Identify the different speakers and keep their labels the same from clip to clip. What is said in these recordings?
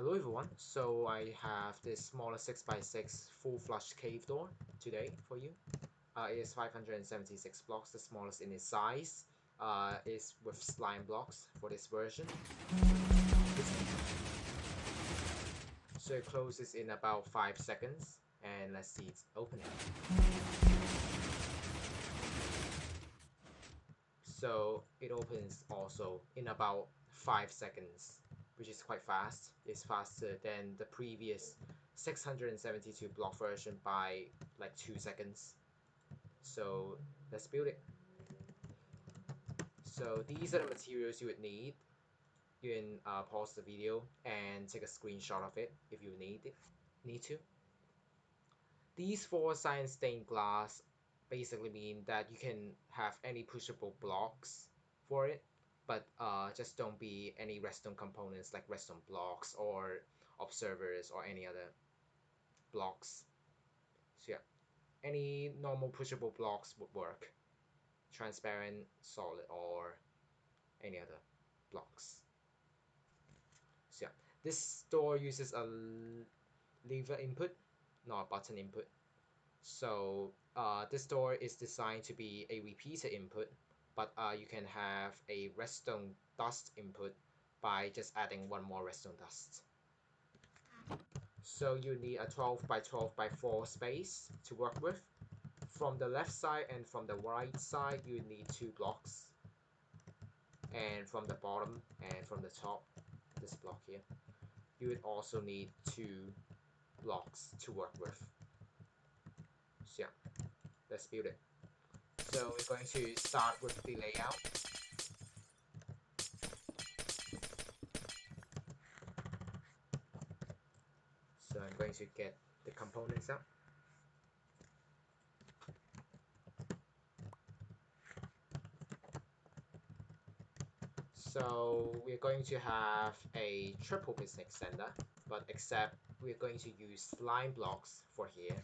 Speaker 1: Hello everyone, so I have this smaller 6x6 full flush cave door today for you. It is 576 blocks, the smallest in its size. Is with slime blocks for this version. So it closes in about 5 seconds, and let's see its opening. So it opens also in about 5 seconds, which is quite fast. It's faster than the previous 672 block version by like 2 seconds. So let's build it. So these are the materials you would need. You can pause the video and take a screenshot of it if you need to. These 4 science stained glass basically mean that you can have any pushable blocks for it, but just don't be any redstone components like redstone blocks or observers or any other blocks. So yeah, any normal pushable blocks would work. Transparent, solid, or any other blocks. So yeah, this door uses a lever input, not a button input. So this door is designed to be a repeater input, but you can have a redstone dust input by just adding one more redstone dust. So you need a 12 by 12 by 4 space to work with. From the left side and from the right side, you need 2 blocks. And from the bottom and from the top, this block here, you would also need 2 blocks to work with. So yeah, let's build it. So we're going to start with the layout. So I'm going to get the components out. So we're going to have a triple piston extender, but except we're going to use slime blocks for here.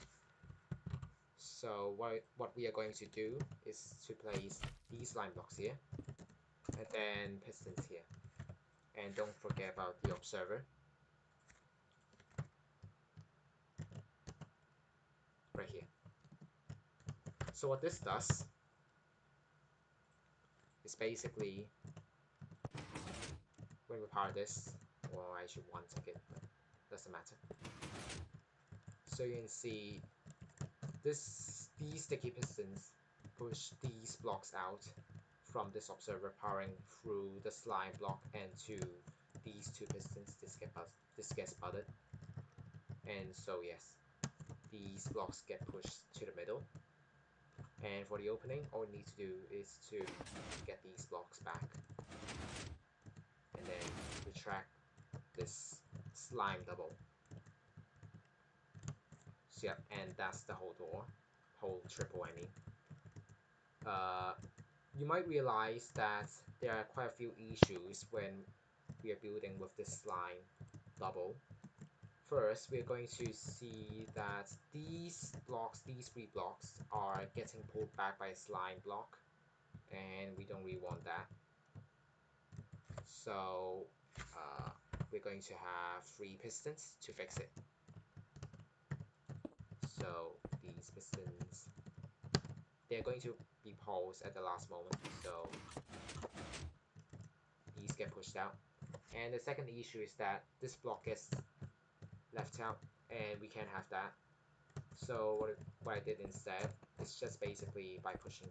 Speaker 1: So what we are going to do is to place these slime blocks here, and then pistons here. And don't forget about the observer right here. So what this does is basically, when we power this, or I should one ticket, but doesn't matter. So you can see these sticky pistons push these blocks out from this observer powering through the slime block and to these 2 pistons. This gets butted, and so yes, these blocks get pushed to the middle. And for the opening, all we need to do is to get these blocks back and then retract this slime double. So yeah, and that's the whole door, whole triple I mean. You might realize that there are quite a few issues when we are building with this slime double. First, we're going to see that these 3 blocks are getting pulled back by a slime block, and we don't really want that. So we're going to have 3 pistons to fix it. So these pistons, they're going to be paused at the last moment, so these get pushed out. And the second issue is that this block gets left out, and we can't have that. So what I did instead is just basically by pushing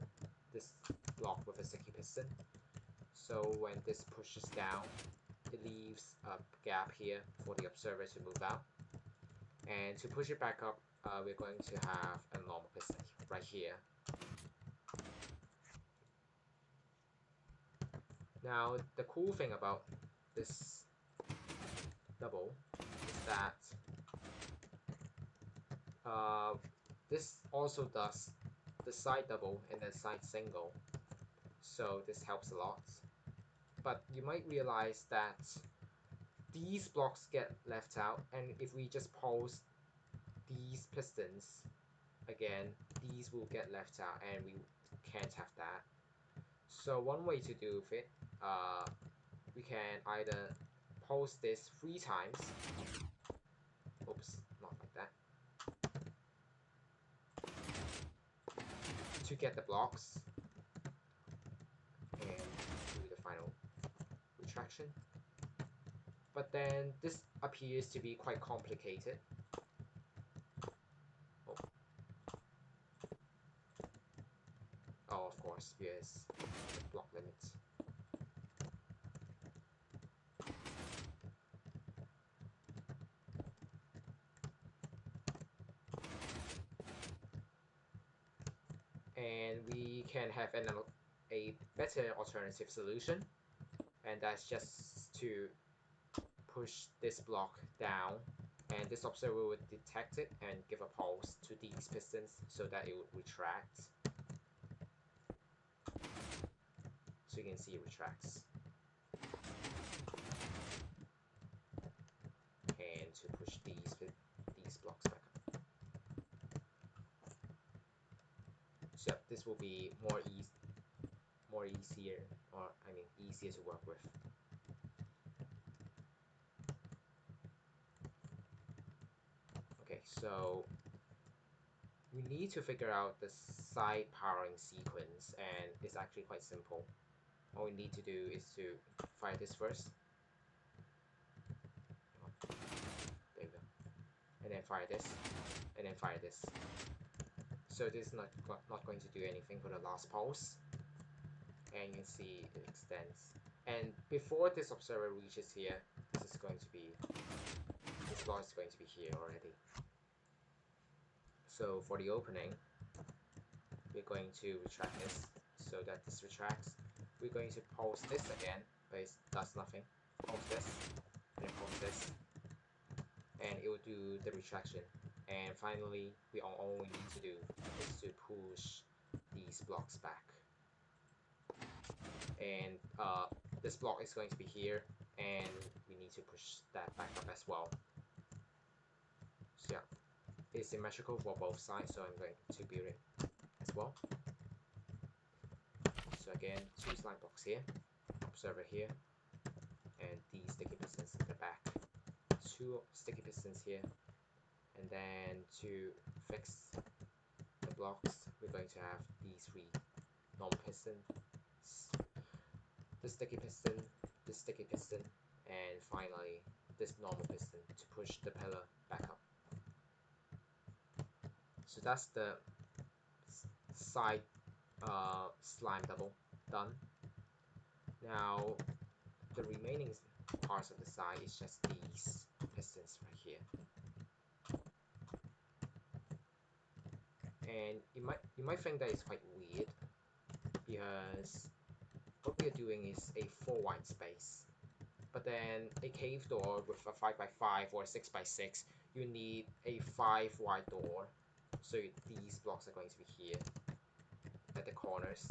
Speaker 1: this block with a sticky piston. So when this pushes down, it leaves a gap here for the observer to move out. And to push it back up, we're going to have a normal piston right here. Now the cool thing about this double is that this also does the side double and the side single, so this helps a lot. But you might realize that these blocks get left out, and if we just pause these pistons again, these will get left out, and we can't have that. So one way to do with it, we can either pulse this 3 times. Oops, not like that. To get the blocks and do the final retraction. But then this appears to be quite complicated. Oh, of course, because the block limits. And we can have a better alternative solution, and that's just to push this block down, and this observer would detect it and give a pulse to these pistons so that it would retract. So you can see it retracts. And to push these blocks back up. So this will be easier, or I mean easier to work with. Okay, so we need to figure out the side powering sequence, and it's actually quite simple. All we need to do is to fire this first. There you go. And then fire this, and then fire this. So this is not going to do anything for the last pulse. And you can see it extends. And before this observer reaches here, this block is going to be here already. So for the opening, we're going to retract this so that this retracts. We're going to pulse this again, but it does nothing. Pulse this, and then pulse this, and it will do the retraction. And finally, all we need to do is to push these blocks back. And this block is going to be here, and we need to push that back up as well. So yeah, it's symmetrical for both sides, so I'm going to build it as well. So again, 2 slime blocks here, observer here, and these sticky pistons in the back. 2 sticky pistons here, and then to fix the blocks, we're going to have these 3 normal pistons, the sticky piston, and finally this normal piston to push the pillar back up. So that's the side slime double done. Now the remaining parts of the side is just these pistons right here. And you might think that it's quite weird, because what we are doing is a 4 wide space. But then a cave door with a 5x5 or a 6x6, you need a 5 wide door. So these blocks are going to be here at the corners.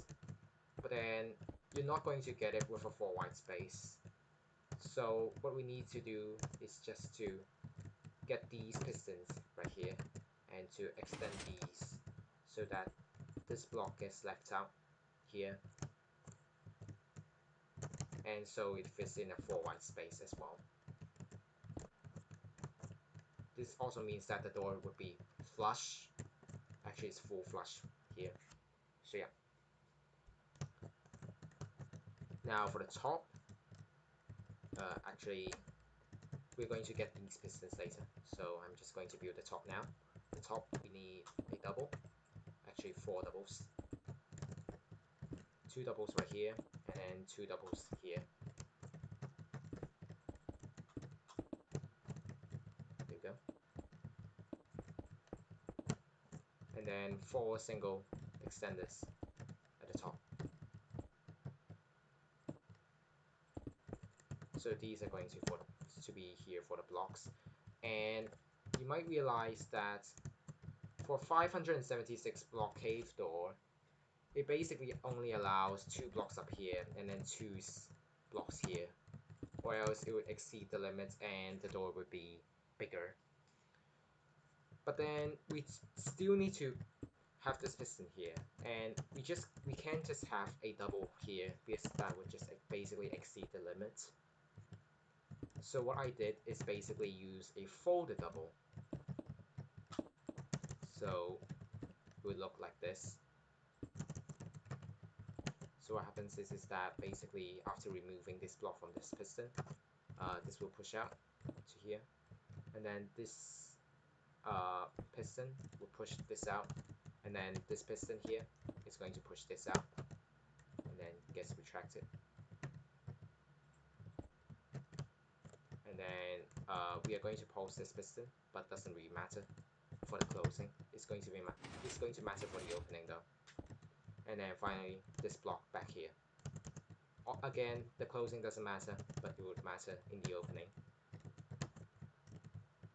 Speaker 1: But then you're not going to get it with a 4 wide space. So what we need to do is just to get these pistons right here and to extend these so that this block gets left out here, and so it fits in a 4 wide space as well. This also means that the door would be flush. Actually, it's full flush here. So yeah. Now for the top, actually we're going to get these pistons later, so I'm just going to build the top now. The top, we need a double, actually 4 doubles, 2 doubles right here, and then 2 doubles here. There you go. And then 4 single extenders at the top. So these are going to be here for the blocks. And you might realize that for 576 block cave door, it basically only allows 2 blocks up here and then 2 blocks here, or else it would exceed the limit and the door would be bigger. But then we still need to have this piston here, and we can't just have a double here, because that would just basically exceed the limit. So what I did is basically use a folded double. So it would look like this. So what happens is that basically after removing this block from this piston, this will push out to here, and then this piston will push this out, and then this piston here is going to push this out, and then gets retracted. And then we are going to pulse this piston, but doesn't really matter for the closing. It's going to matter for the opening though. And then finally this block back here. Again, the closing doesn't matter, but it would matter in the opening.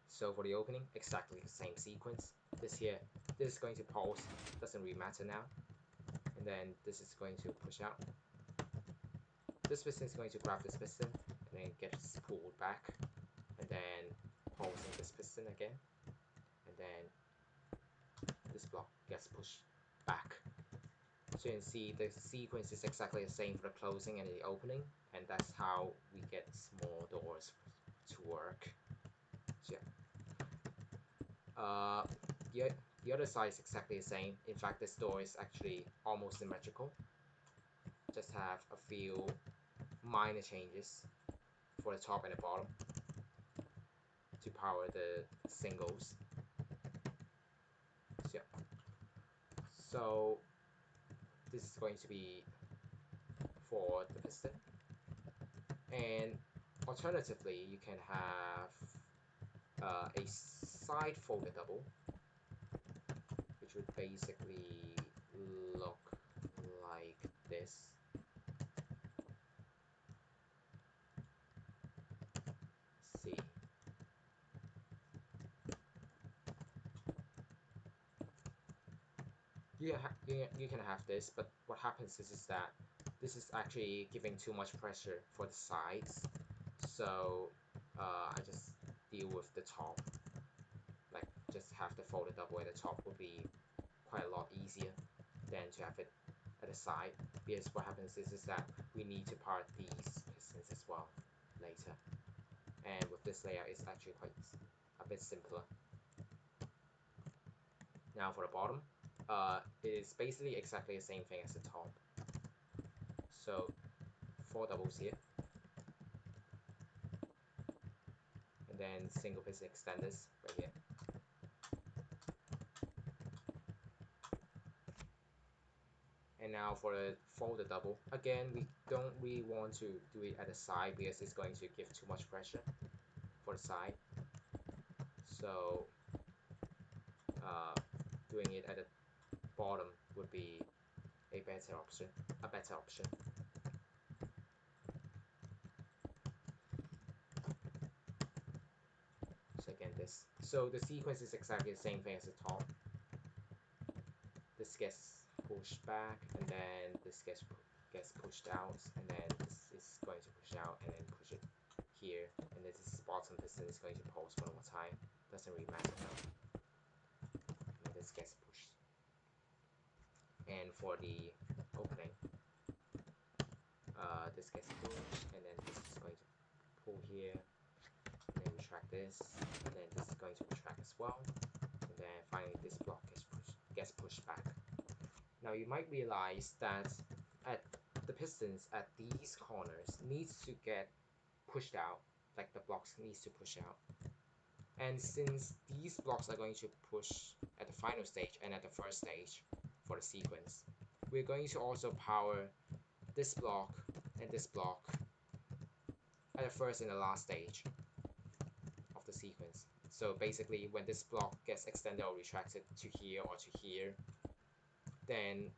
Speaker 1: So for the opening, exactly the same sequence. This is going to pulse, doesn't really matter now. And then this is going to push out. This piston is going to grab this piston, and then gets pulled back, and then pulsing this piston again, and then this block gets pushed back. So you can see the sequence is exactly the same for the closing and the opening, and that's how we get small doors to work. So yeah, the other side is exactly the same. In fact, this door is actually almost symmetrical. Just have a few minor changes for the top and the bottom to power the singles. So, so this is going to be for the piston, and alternatively you can have a side folded double, which would basically look like this. Let's see. You can have this, but what happens is that this is actually giving too much pressure for the sides. So I just deal with the top. Like just have the folded double at the top would be quite a lot easier than to have it at the side, because what happens is that we need to part these pistons as well later, and with this layout it's actually quite a bit simpler. Now for the bottom, it is basically exactly the same thing as the top. So 4 doubles here, and then single piston extenders right here. And now for the folded double, again we don't really want to do it at the side because it's going to give too much pressure for the side. So doing it at the bottom would be a better option. So again, this. So the sequence is exactly the same thing as the top. This gets pushed back, and then this gets pushed out, and then this is going to push out, and then push it here, and then this bottom piston is going to pulse one more time. Doesn't really matter now. And then this gets pushed. And for the opening, this gets pushed, and then this is going to pull here, and then retract this, and then this is going to retract as well, and then finally this block gets pushed back. Now you might realize that at the pistons at these corners needs to get pushed out, like the blocks needs to push out. And since these blocks are going to push at the final stage and at the first stage for the sequence, we're going to also power this block and this block at the first and the last stage of the sequence. So basically when this block gets extended or retracted to here or to here, then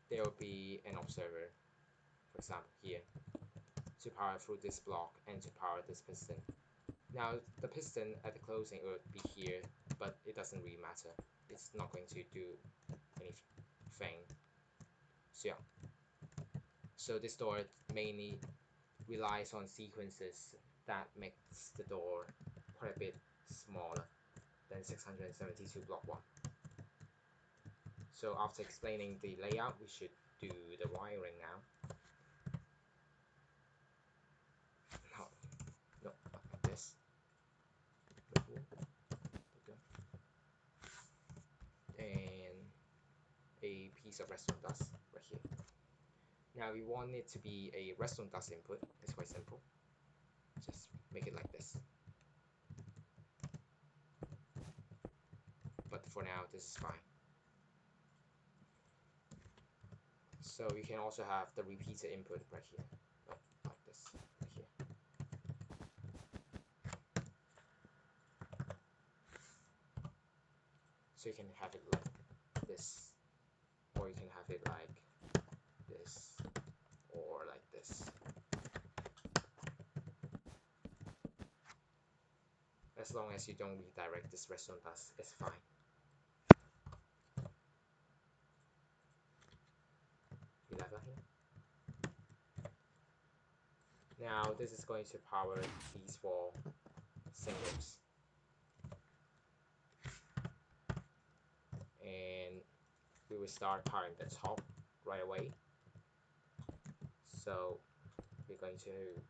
Speaker 1: there will be an observer, for example here, to power through this block and to power this piston. Now the piston at the closing would be here, but it doesn't really matter. It's not going to do anything. So yeah. So this door mainly relies on sequences that makes the door quite a bit smaller than 672 block 1. So after explaining the layout, we should do the wiring now. No, piece of redstone dust right here. Now we want it to be a redstone dust input. It's quite simple. Just make it like this. But for now, this is fine. So you can also have the repeater input right here, like this, right here. So you can have it like this, or you can have it like this, or like this. As long as you don't redirect this redstone dust, it's fine. You level here. Now this is going to power these 4 singles. And we will start powering the top right away. So we're going to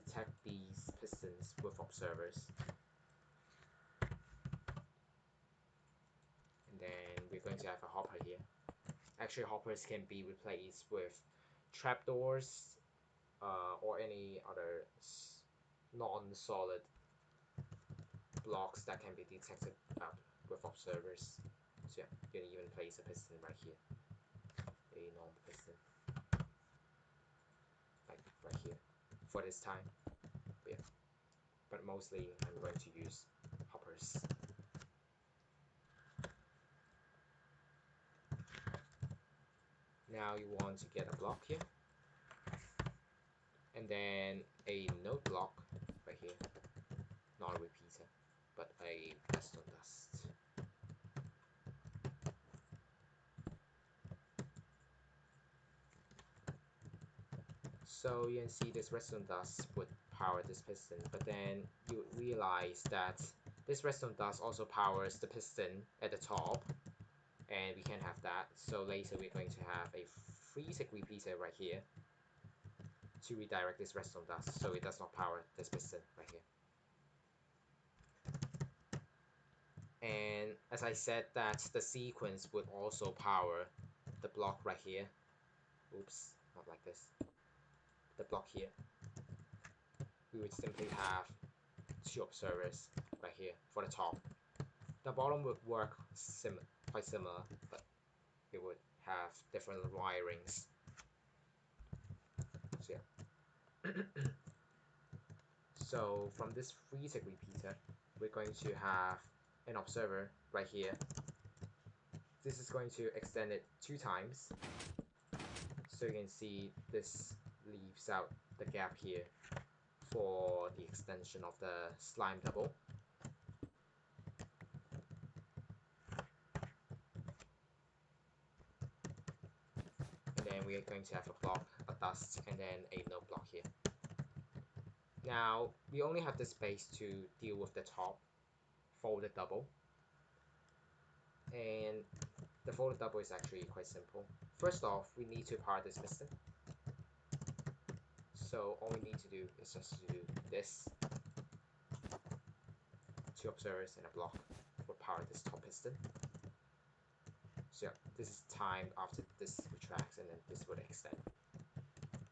Speaker 1: detect these pistons with observers. And then we're going to have a hopper here. Actually, hoppers can be replaced with trapdoors or any other non-solid blocks that can be detected with observers. So yeah, you can even place a piston right here, a normal piston, like right here, for this time. But yeah, but mostly I'm going to use hoppers. Now you want to get a block here, and then a node block right here, not a repeater, but a redstone dust. So you can see this redstone dust would power this piston, but then you realize that this redstone dust also powers the piston at the top, and we can't have that. So later we're going to have a free-tick repeater right here to redirect this redstone dust, so it does not power this piston right here. And as I said, that the sequence would also power the block right here. Oops, not like this. The block here. We would simply have 2 observers right here for the top. The bottom would work quite similar, but it would have different wirings. So yeah. So from this free-tick repeater, we're going to have an observer right here. This is going to extend it 2 times. So you can see this leaves out the gap here for the extension of the slime double. And then we are going to have a block, a dust, and then a no block here. Now, we only have the space to deal with the top folded double. And the folded double is actually quite simple. First off, we need to power this piston. So all we need to do is just to do this. 2 observers and a block would power this top piston. So yeah, this is timed after this retracts, and then this would extend.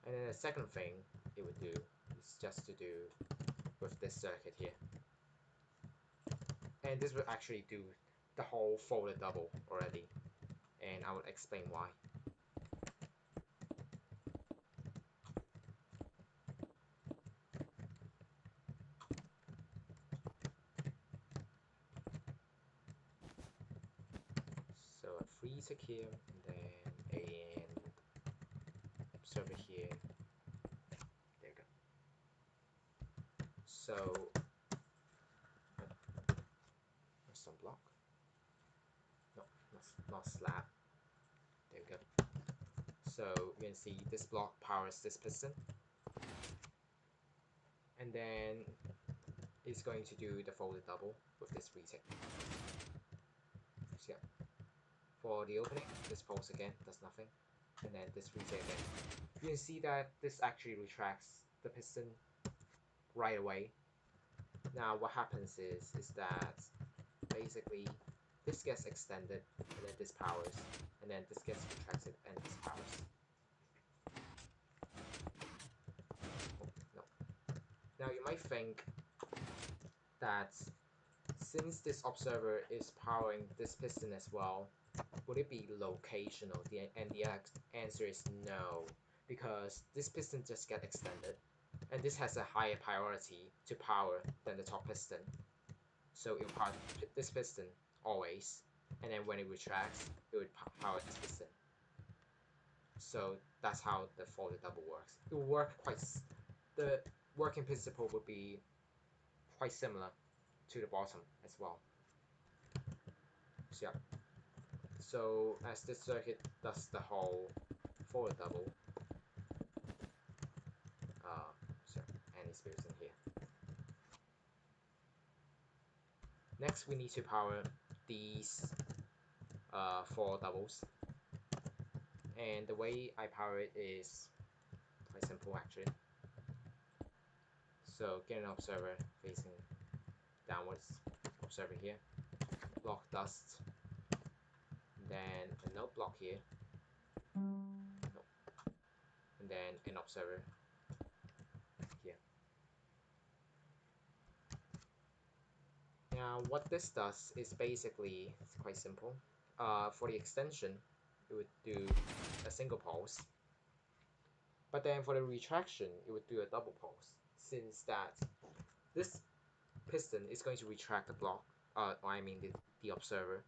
Speaker 1: And then the second thing it would do is just to do with this circuit here. And this would actually do the whole folded double already, and I will explain why. So a free-tick here, and then an observer here. There you go. So some block. No, not slab. There we go. So you can see this block powers this piston, and then it's going to do the folded double with this free-tick. So yeah, for the opening, this pulse again does nothing, and then this free-tick again. You can see that this actually retracts the piston right away. Now what happens is that basically this gets extended, and then this powers, and then this gets retracted, and this powers. Oh, no. Now you might think that since this observer is powering this piston as well, would it be locational? And the answer is no, because this piston just got extended, and this has a higher priority to power than the top piston. So it will power this piston always, and then when it retracts, it would power this piston. So that's how the folded double works. It will work the working principle would be quite similar to the bottom as well. So yeah. So as this circuit does the whole forward double, sorry, any spirits in here. Next, we need to power these 4 doubles, and the way I power it is quite simple actually. So get an observer facing downwards, observer here, block dust, then a node block here, and then an observer here. Now what this does is basically, it's quite simple. For the extension, it would do a single pulse, but then for the retraction, it would do a double pulse, since that this piston is going to retract the block, I mean the observer.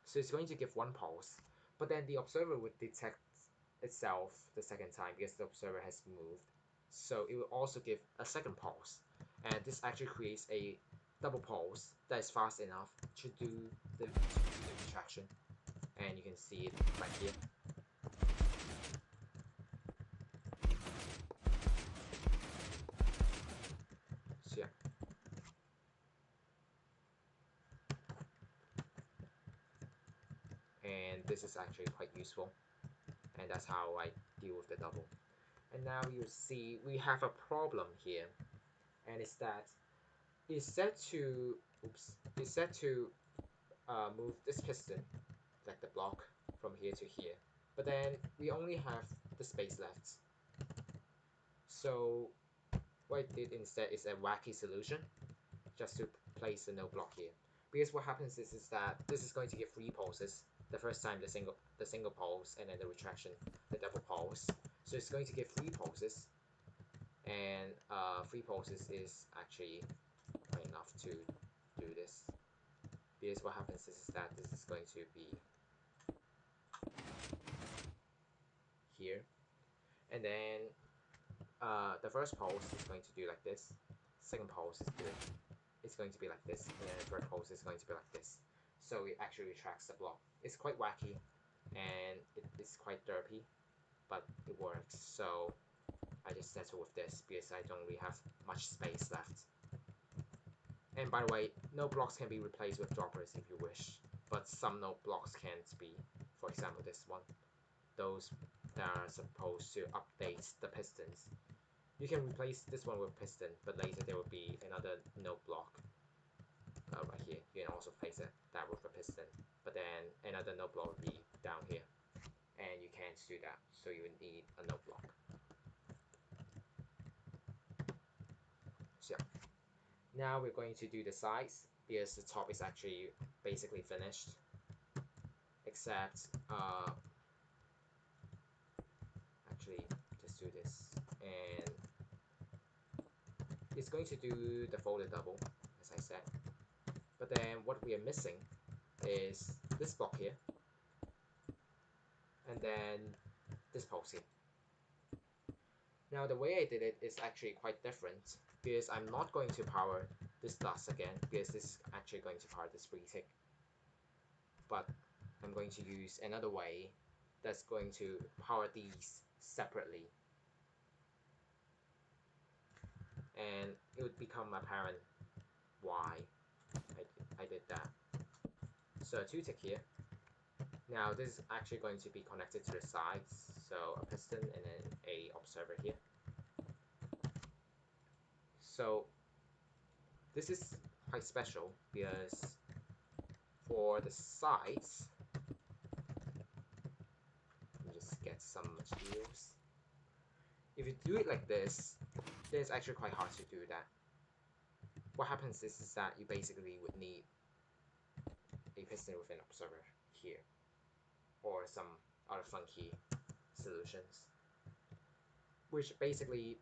Speaker 1: So it's going to give 1 pulse, but then the observer would detect itself the second time because the observer has moved. So it will also give a second pulse, and this actually creates a double pulse that is fast enough to do the retraction, and you can see it right here. So yeah. And this is actually quite useful, and that's how I deal with the double. And now you see we have a problem here, and it's that it's set to move this piston, like the block, from here to here, but then we only have the space left. So what I did instead is a wacky solution, just to place a node block here. Because what happens is that this is going to give 3 pulses. The first time the single pulse, and then the retraction, the double pulse. So it's going to give 3 pulses, and 3 pulses is actually quite enough to do this. Because what happens is that this is going to be here, and then the first pulse is going to do like this. Second pulse is good. It's going to be like this, and then the third pulse is going to be like this. So it actually retracts the block. It's quite wacky, and it's quite derpy, but it works. So I just settle with this because I don't really have much space left. And by the way, node blocks can be replaced with droppers if you wish, but some node blocks can't be. For example, this one. Those that are supposed to update the pistons. You can replace this one with piston, but later there will be another node block right here. You can also place that with a piston, but then another node block will be down here, and you can't do that, so you would need a node block. So yeah. Now we're going to do the sides, because the top is actually basically finished, except actually just do this, and it's going to do the folded double, as I said. But then what we are missing is this block here, and then this pulse here. Now the way I did it is actually quite different, because I'm not going to power this dust again, because this is actually going to power this retic, but I'm going to use another way that's going to power these separately, and it would become apparent why I did that. So 2 tick here. Now this is actually going to be connected to the sides, so a piston and then a observer here. So this is quite special, because for the sides, let me just get some materials. If you do it like this, then it's actually quite hard to do that. What happens is that you basically would need a piston with an observer here, or some other funky solutions, which basically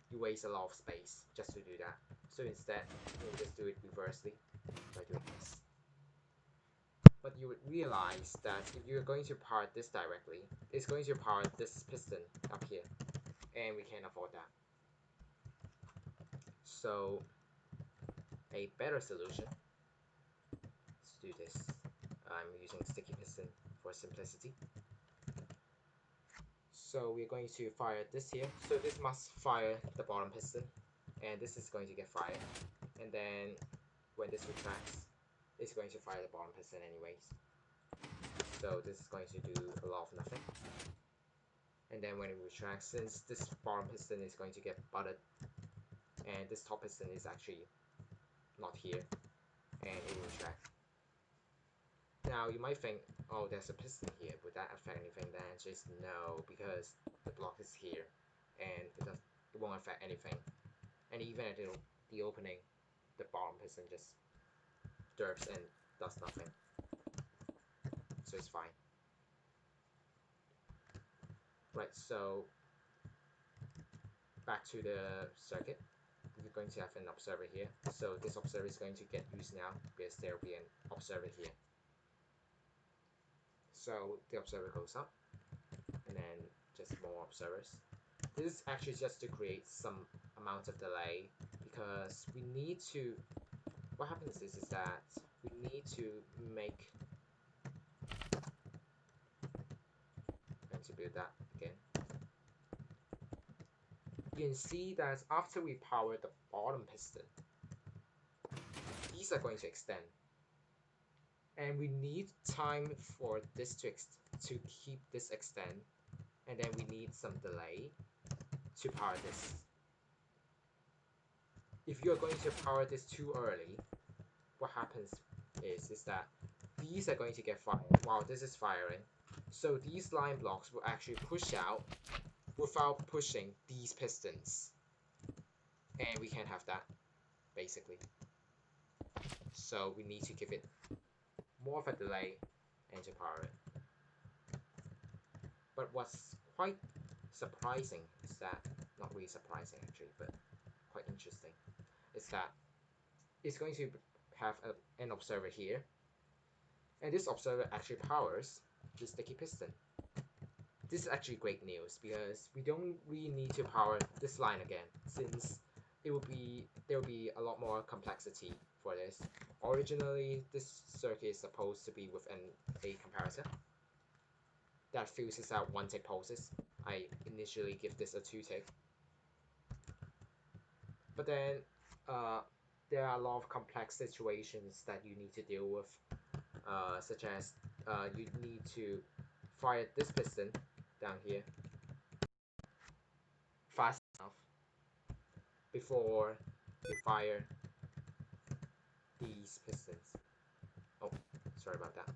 Speaker 1: you waste a lot of space just to do that. So instead, you just do it reversely by doing this. But you would realize that if you're going to power this directly, it's going to power this piston up here, and we can't afford that. So a better solution is to do this. I'm using sticky piston for simplicity. So we're going to fire this here. So this must fire the bottom piston, and this is going to get fired. And then when this retracts, it's going to fire the bottom piston anyways. So this is going to do a lot of nothing. And then when it retracts, since this bottom piston is going to get butted, and this top piston is actually not here, and it will retract. Now you might think, oh, there's a piston here, would that affect anything? The answer is no, because the block is here, and it won't affect anything. And even at the opening, the bottom piston just derps and does nothing. So it's fine. Right, so back to the circuit. We're going to have an observer here. So this observer is going to get used now because there will be an observer here. So the observer goes up, and then just more observers. This is actually just to create some amount of delay, because we need to, what happens is that we need to make, I'm going to build that again. You can see that after we power the bottom piston, these are going to extend. And we need time for this to keep this extend, and then we need some delay to power this. If you're going to power this too early, what happens is that these are going to get fired while this is firing. So these line blocks will actually push out without pushing these pistons. And we can't have that, basically. So we need to give it more of a delay and to power it. But what's quite surprising is that, not really surprising actually, but quite interesting, is that it's going to have an observer here, and this observer actually powers the sticky piston. This is actually great news, because we don't really need to power this line again, since there will be a lot more complexity for this. Originally, this circuit is supposed to be with a comparator that filters out 1-tick pulses. I initially give this a 2-tick, but then there are a lot of complex situations that you need to deal with, such as you need to fire this piston down here fast enough before you fire these pistons. Oh, sorry about that.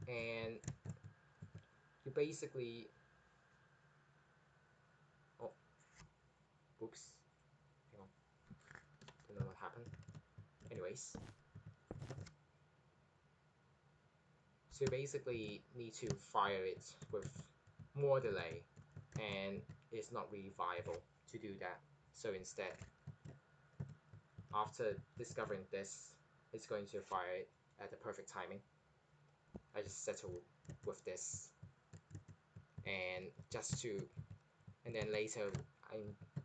Speaker 1: And you basically, oh, oops, hang on, don't know what happened. Anyways, so you basically need to fire it with more delay, and it's not really viable to do that. So instead, after discovering this, it's going to fire it at the perfect timing. I just settle with this, and then later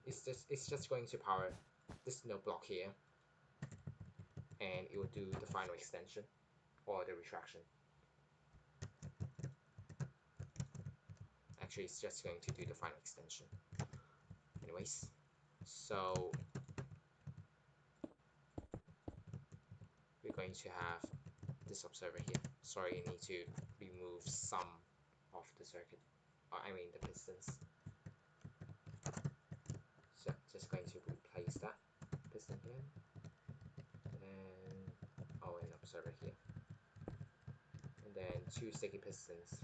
Speaker 1: it's just going to power this node block here, and it will do the final extension or the retraction. Actually, it's just going to do the final extension. Anyways, so we're going to have this observer here. Sorry, I need to remove some of the circuit, I mean the pistons. So just going to replace that. piston here, and an observer here, and then 2 sticky pistons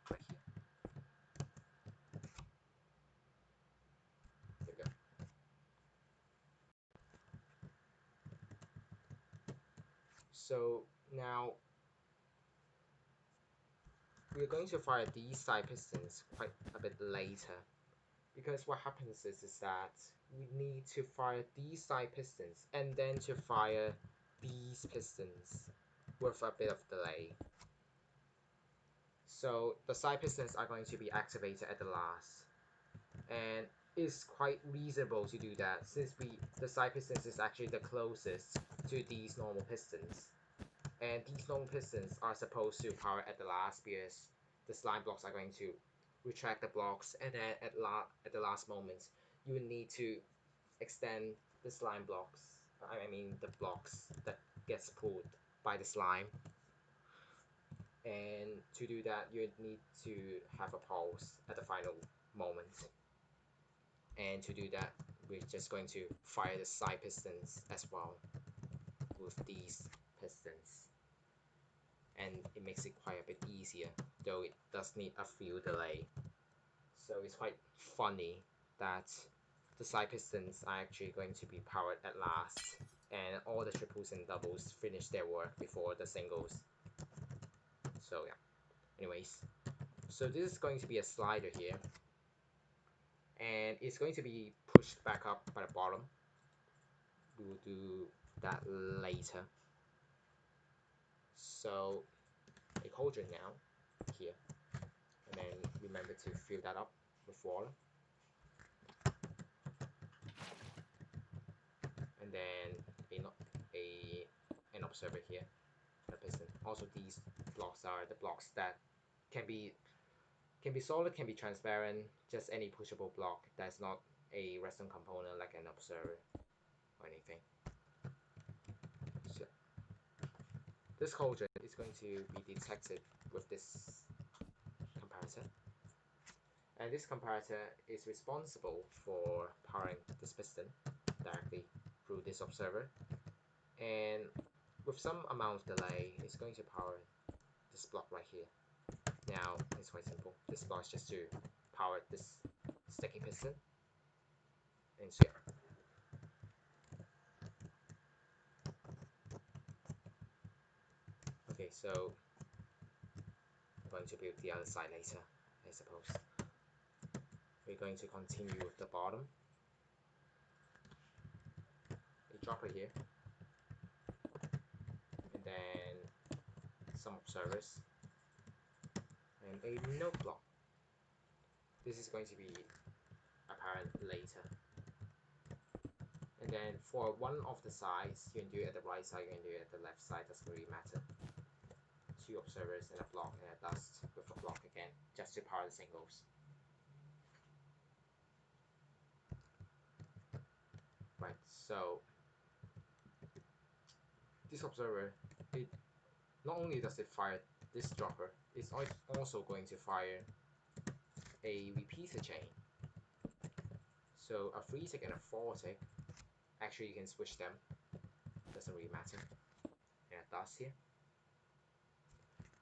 Speaker 1: right here. There we go. So now we're going to fire these side pistons quite a bit later, because what happens is that we need to fire these side pistons and then to fire these pistons with a bit of delay. So the side pistons are going to be activated at the last, and it's quite reasonable to do that since the side pistons is actually the closest to these normal pistons, and these normal pistons are supposed to power at the last because the slime blocks are going to retract the blocks, and then at the last moment you need to extend the slime blocks, I mean the blocks that gets pulled by the slime. And to do that you need to have a pulse at the final moment, and to do that we're just going to fire the side pistons as well with these pistons, and it makes it quite a bit easier, though it does need a few delay. So it's quite funny that the side pistons are actually going to be powered at last, and all the triples and doubles finish their work before the singles. So yeah, anyways, so this is going to be a slider here, and it's going to be pushed back up by the bottom. We will do that later. So a cauldron now here, and then remember to fill that up with water, and then an observer here, a piston. Also these blocks are the blocks that can be solid, can be transparent, just any pushable block that's not a redstone component like an observer or anything. So this cauldron is going to be detected with this comparator, and this comparator is responsible for powering this piston directly through this observer, and with some amount of delay it's going to power this block right here. Now it's quite simple. This block is just to power this sticky piston, and so yeah. Okay, so I'm going to build the other side later, I suppose. We're going to continue with the bottom. A dropper here, and then some observers, and a note block. This is going to be apparent later. And then for one of the sides, you can do it at the right side, you can do it at the left side, doesn't really matter. 2 observers and a block and a dust with a block again, just to power the singles. Right, so this observer, it not only does it fire this dropper, it's also going to fire a repeater chain. So a 3 tick and a 4 tick, actually you can switch them, doesn't really matter. And a dust here.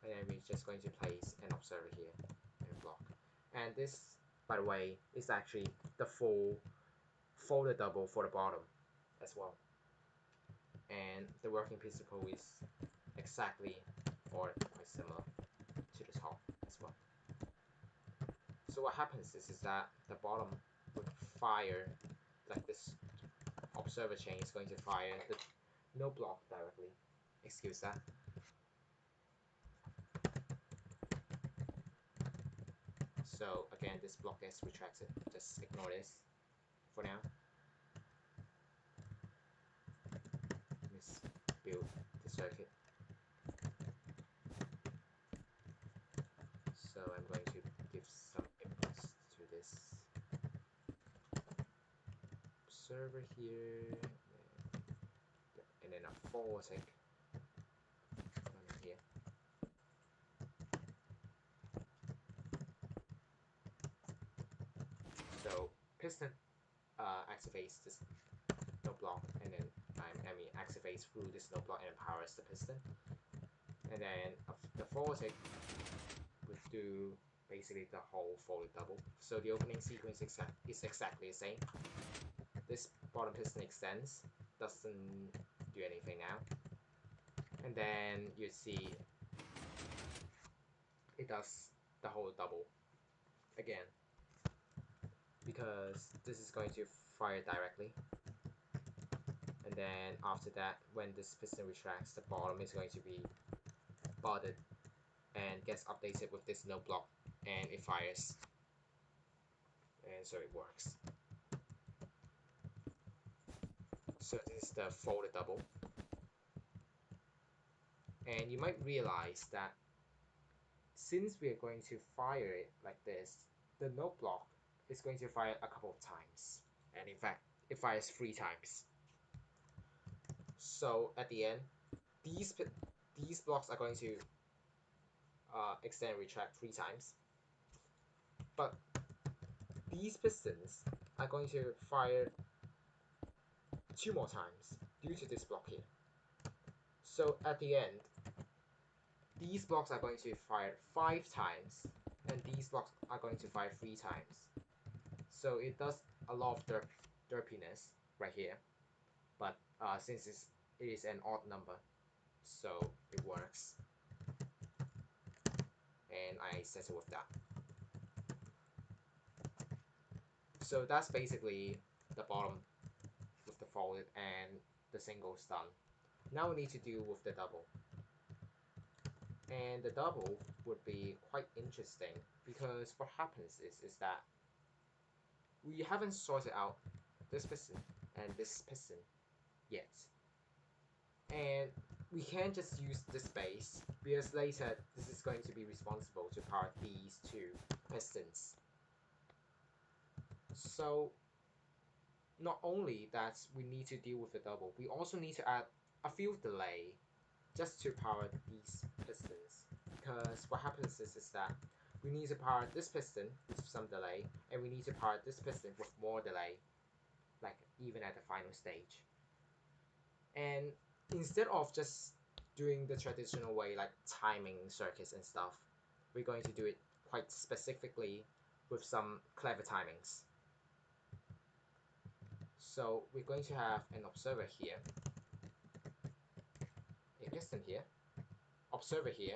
Speaker 1: And then we're just going to place an observer here and a block. And this, by the way, is actually the full folded double for the bottom as well. And the working principle is exactly or quite similar to the top as well. So what happens is that the bottom would fire, like this observer chain is going to fire the no block directly. Excuse that. So again, this block gets retracted. Just ignore this for now. Let's build the circuit. So I'm going to give some inputs to this observer here, and then a 4 tick running here. So piston activates this no block, and then activates through this node block and powers the piston. And then the forward tick would do basically the whole folded double. So the opening sequence is exactly the same. This bottom piston extends, doesn't do anything now. And then you see it does the whole double again, because this is going to fire directly. And then after that, when this piston retracts, the bottom is going to be budded and gets updated with this node block, and it fires. And so it works. So this is the folded double. And you might realize that since we are going to fire it like this, the node block is going to fire a couple of times. And in fact, it fires 3 times. So at the end, these blocks are going to extend and retract 3 times. But these pistons are going to fire 2 more times due to this block here. So at the end, these blocks are going to fire 5 times, and these blocks are going to fire 3 times. So it does a lot of derpiness right here, but since it is an odd number, so it works, and I settle with that. So that's basically the bottom with the folded and the singles done. Now we need to deal with the double. And the double would be quite interesting, because what happens is that we haven't sorted out this piston and this piston yet. And we can't just use this base, because later this is going to be responsible to power these 2 pistons. So not only that we need to deal with the double, we also need to add a field delay just to power these pistons. Because what happens is that we need to power this piston with some delay, and we need to power this piston with more delay, like even at the final stage. And instead of just doing the traditional way, like timing circuits and stuff, we're going to do it quite specifically with some clever timings. So we're going to have an observer here, a piston here, observer here,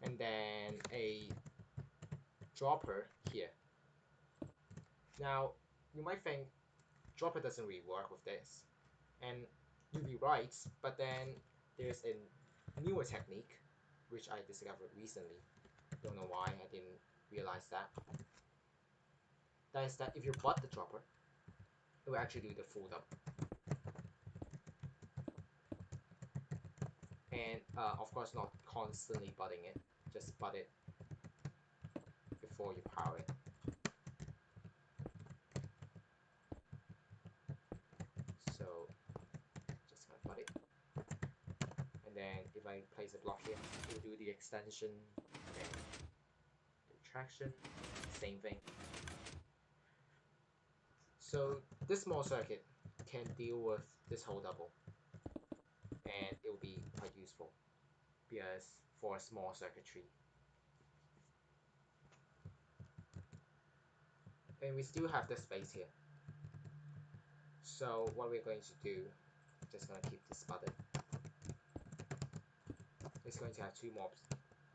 Speaker 1: and then a dropper here. Now, you might think dropper doesn't really work with this, and you'd be right, but then there's a newer technique which I discovered recently. Don't know why I didn't realize that. That is that if you butt the dropper, it will actually do the full double. And of course, not constantly butting it, just butt it before you power it. So just gonna butt it, and then if I place a block here, it will do the extension, and the retraction, same thing. So this small circuit can deal with this whole double, and it will be quite useful because for a small circuitry. And we still have the space here. So what we're going to do, just gonna keep this button. It's going to have 2 more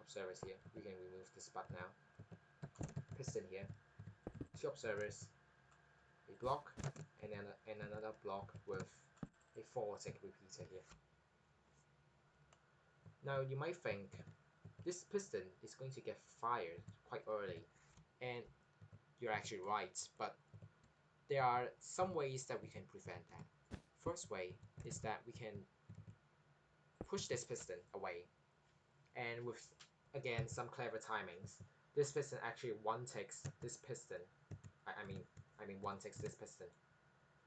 Speaker 1: observers here. We can remove this button now. Piston here, 2 observers, a block, and another block with a forward tick repeater here. Now you might think this piston is going to get fired quite early, and you're actually right, but there are some ways that we can prevent that. First way is that we can push this piston away, and with again some clever timings, this piston actually one ticks this piston. I mean one ticks this piston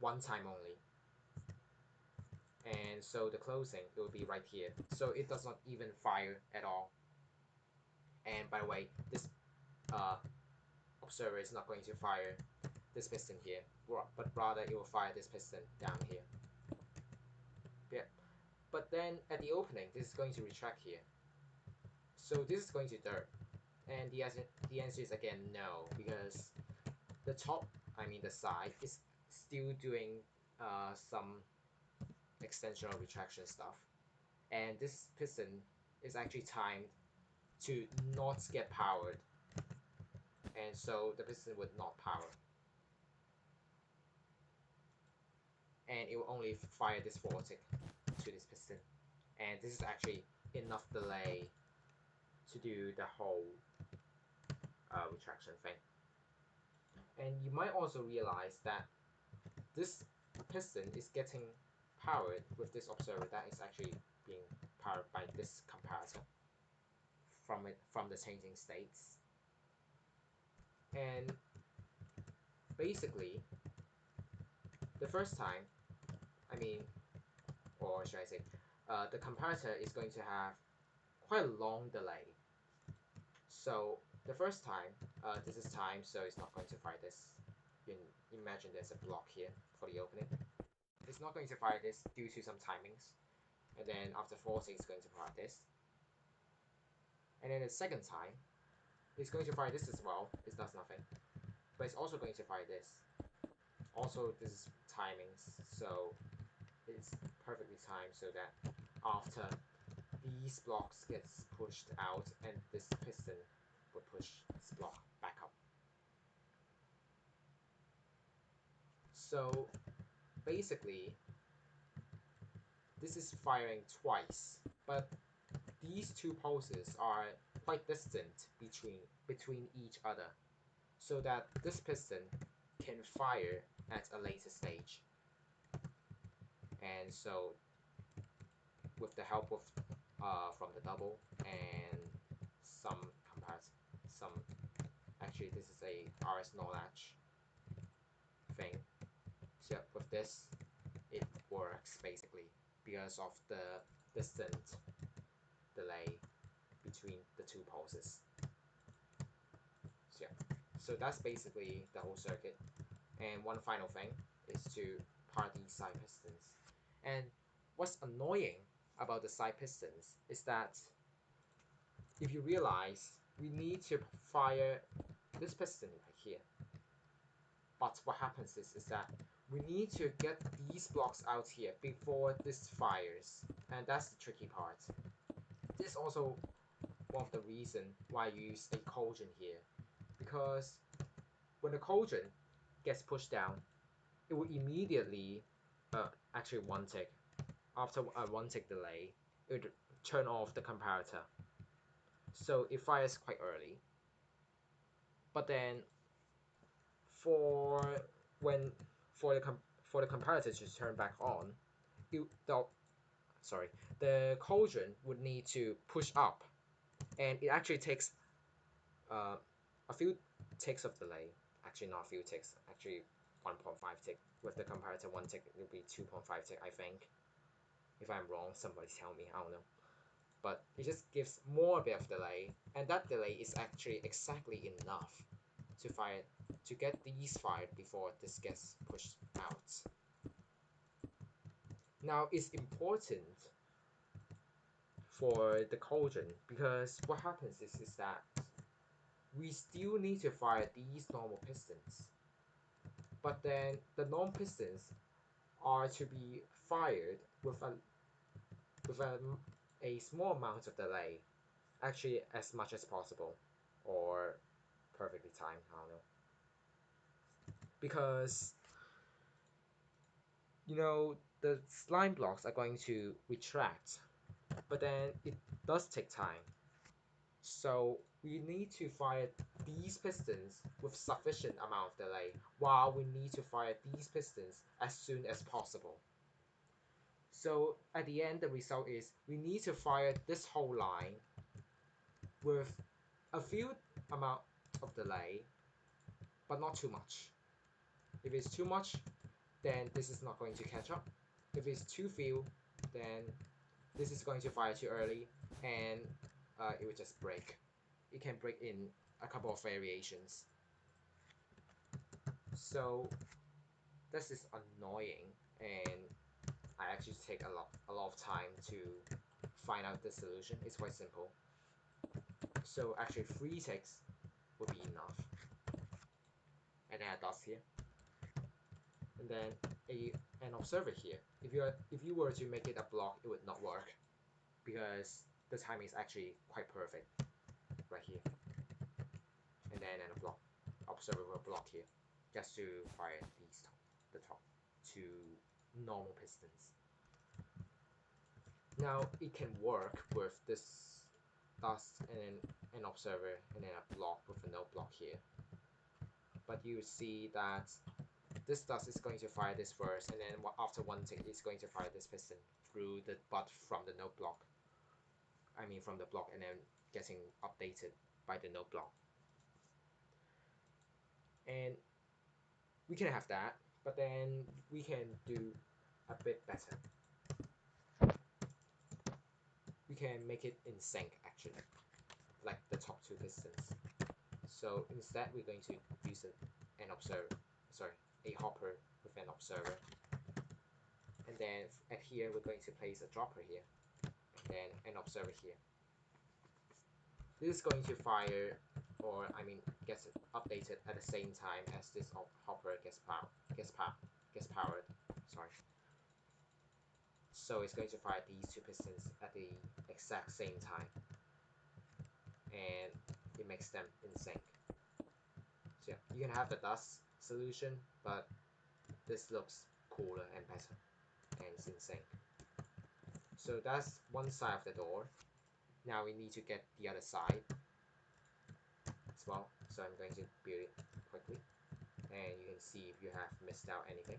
Speaker 1: one time only. And so the closing, it will be right here. So it does not even fire at all. And by the way, this observer is not going to fire this piston here, but rather it will fire this piston down here. but then at the opening, this is going to retract here. So this is going to dirt. And the answer is again no, because the top, I mean the side, is still doing some extension or retraction stuff. And this piston is actually timed to not get powered. And so the piston would not power. And it will only fire this vortex to this piston. And this is actually enough delay to do the whole retraction thing. And you might also realize that this piston is getting powered with this observer that is actually being powered by this comparator from the changing states. And basically, the first time, I mean, or should I say, the comparator is going to have quite a long delay. So the first time, this is time, so it's not going to fire this. You can imagine there's a block here for the opening. It's not going to fire this due to some timings. And then after 40, it's going to fire this. And then the second time, it's going to fire this as well. It does nothing. But it's also going to fire this. Also, this is timings, so it's perfectly timed so that after these blocks gets pushed out and this piston will push this block back up. So basically, this is firing twice, but these two pulses are quite distant between each other, so that this piston can fire at a later stage. And so with the help of from the double and some actually this is a RS knowledge thing. So with this, it works basically because of the distant delay between the two pulses. So yeah, so that's basically the whole circuit. And one final thing is to part these side pistons. And what's annoying about the side pistons is that if you realize we need to fire this piston right here. But what happens is that we need to get these blocks out here before this fires. And that's the tricky part. This is also one of the reasons why I use a cauldron here. Because when the cauldron gets pushed down, it will immediately, actually one tick, after a one tick delay, it would turn off the comparator. So it fires quite early. But then for when for the comparator to turn back on, the cauldron would need to push up, and it actually takes a few ticks of delay. Actually, not a few ticks. Actually, 1.5 tick. With the comparator, one tick will be 2.5 tick, I think. If I'm wrong, somebody tell me. I don't know. But it just gives more a bit of delay, and that delay is actually exactly enough to get these fired before this gets pushed out. Now it's important for the cauldron because what happens is that we still need to fire these normal pistons, but then the non-pistons are to be fired with a small amount of delay, actually as much as possible, or perfectly timed, I don't know. Because the slime blocks are going to retract, but then it does take time. So we need to fire these pistons with sufficient amount of delay, while we need to fire these pistons as soon as possible. So at the end, the result is we need to fire this whole line with a few amount of delay, but not too much. If it's too much, then this is not going to catch up. If it's too few, then this is going to fire too early, and it will just break. It can break in a couple of variations. So this is annoying, and I actually take a lot of time to find out the solution. It's quite simple. So actually 3 ticks would be enough. And then a dust here. And then an observer here. If you were to make it a block, it would not work because the timing is actually quite perfect right here. And then a block observable block here, just to fire the top two normal pistons. Now it can work with this dust and then an observer and then a block with a no block here. But you see that this dust is going to fire this first, and then after 1 tick, it's going to fire this piston through the butt from the no block. I mean from the block, and then getting updated by the no block. And we can have that, but then we can do a bit better. We can make it in sync actually, like the top 2 pistons. So instead we're going to use a hopper with an observer, and then at here we're going to place a dropper here, and then an observer here. This is going to fire, or I mean gets updated at the same time as this hopper gets powered. Sorry. So it's going to fire these 2 pistons at the exact same time, and it makes them in sync. So yeah, you can have the dust solution, but this looks cooler and better, and it's in sync. So that's one side of the door. Now we need to get the other side as well. So I'm going to build it quickly, and you can see if you have missed out anything.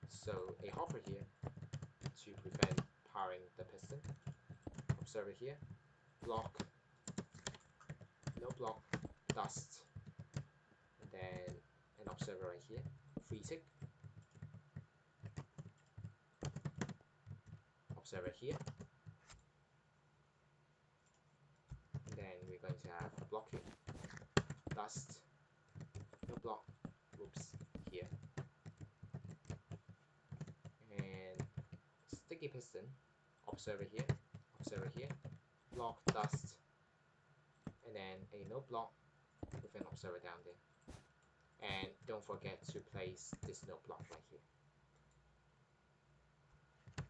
Speaker 1: So a hopper here to prevent powering the piston, observer here, block, no block, dust, and then an observer right here, 3 tick, observer here, and then we're going to have a block here, dust, no block, whoops, here, and sticky piston, observer here, block, dust, and then a no block with an observer down there. And don't forget to place this no block right here,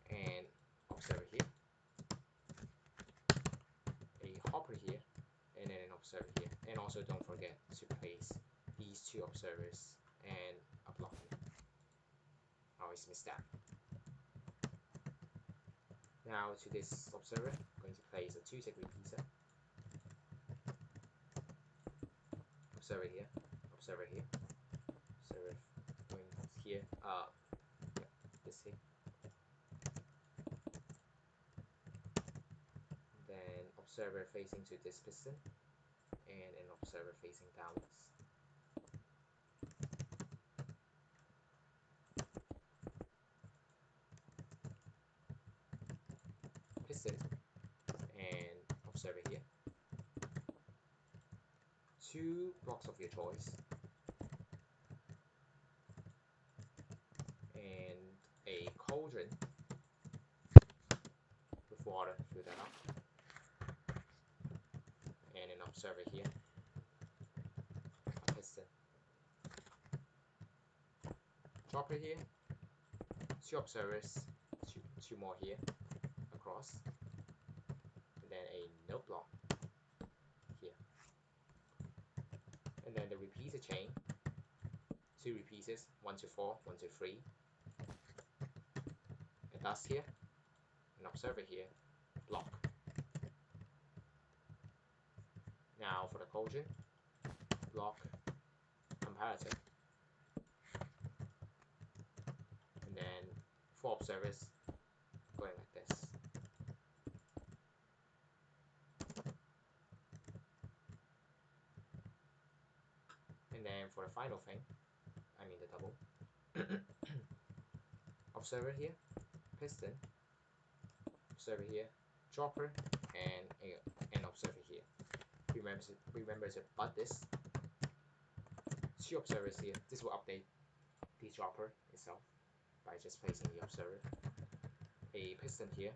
Speaker 1: and observer here, a hopper here, and then an observer here. And also don't forget to place these 2 observers and a block here. I always miss that. Now to this observer, I'm going to place a 2 tick repeater, observer here, observer here, observer going here, this here, then observer facing to this piston, and an observer facing downwards. Piston and observer here. 2 blocks of your choice, and a cauldron with water, fill that up, and an observer here, a piston, dropper here, 2 observers, two more here across, and then a no block here, and then the repeater chain, 2 repeaters, 1 to 4, 1 to 3, a dust here, an observer here, block. Now for the cauldron, block, comparator, and then 4 observers going like this. And then for the final thing, I mean the double, observer here, piston, observer here, dropper, and an observer here. Remember to butt this. 2 observers here. This will update the dropper itself by just placing the observer, a piston here,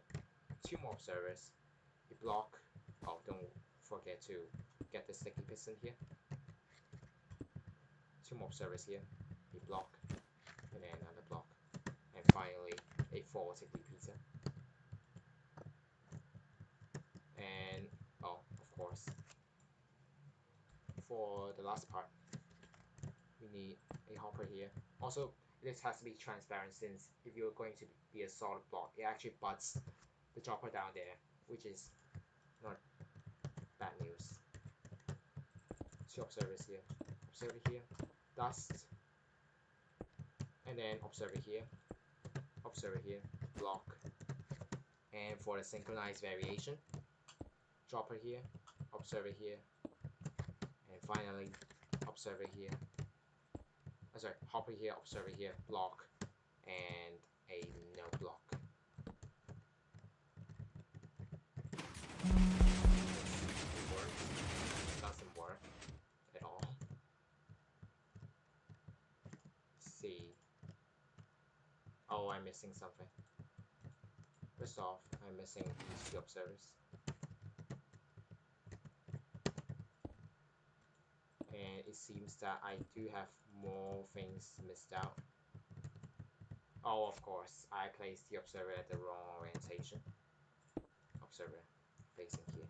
Speaker 1: 2 more observers, a block. Oh, don't forget to get the sticky piston here, 2 more observers here, a block, and then another block, and finally a 4 sticky pizza. And oh, of course, for the last part, we need a hopper here. Also, this has to be transparent, since if you're going to be a solid block, it actually butts the dropper down there, which is not bad news. 2 observers here, observer here, dust, and then observer here, block. And for the synchronized variation, dropper here, observer here, and finally observer here. Sorry, hopper here, observer here, block, and a no block. It works. It doesn't work at all. Let's see. Oh, I'm missing something. First off, I'm missing these 2 observers. And it seems that I do have more things missed out. Oh, of course, I placed the observer at the wrong orientation. Observer facing here.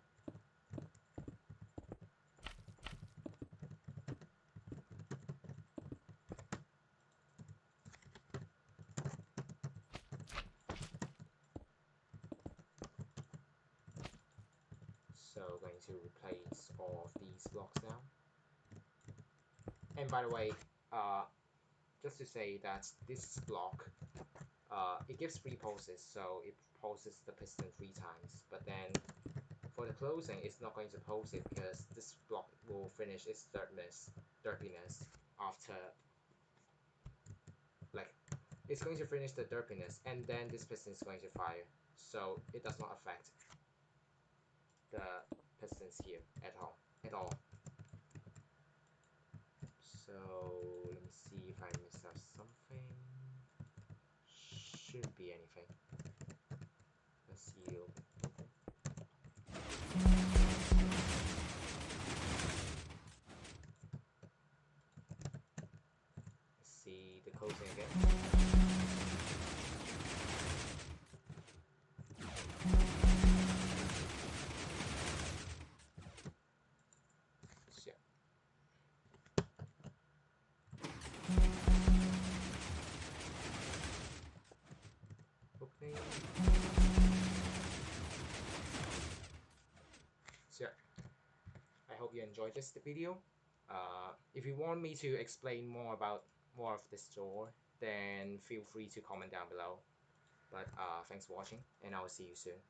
Speaker 1: So going to replace all of these blocks now. And by the way, just to say that this block, it gives 3 pulses, so it pulses the piston 3 times. But then for the closing, it's not going to pulse it, because this block will finish its derpiness after, like, it's going to finish the derpiness, and then this piston is going to fire. So it does not affect the pistons here at all. So let me see if I missed out something. Shouldn't be anything. Let's see. Let's see the closing again. So, opening. So I hope you enjoyed this video. If you want me to explain more about more of this store, then feel free to comment down below. But thanks for watching, and I will see you soon.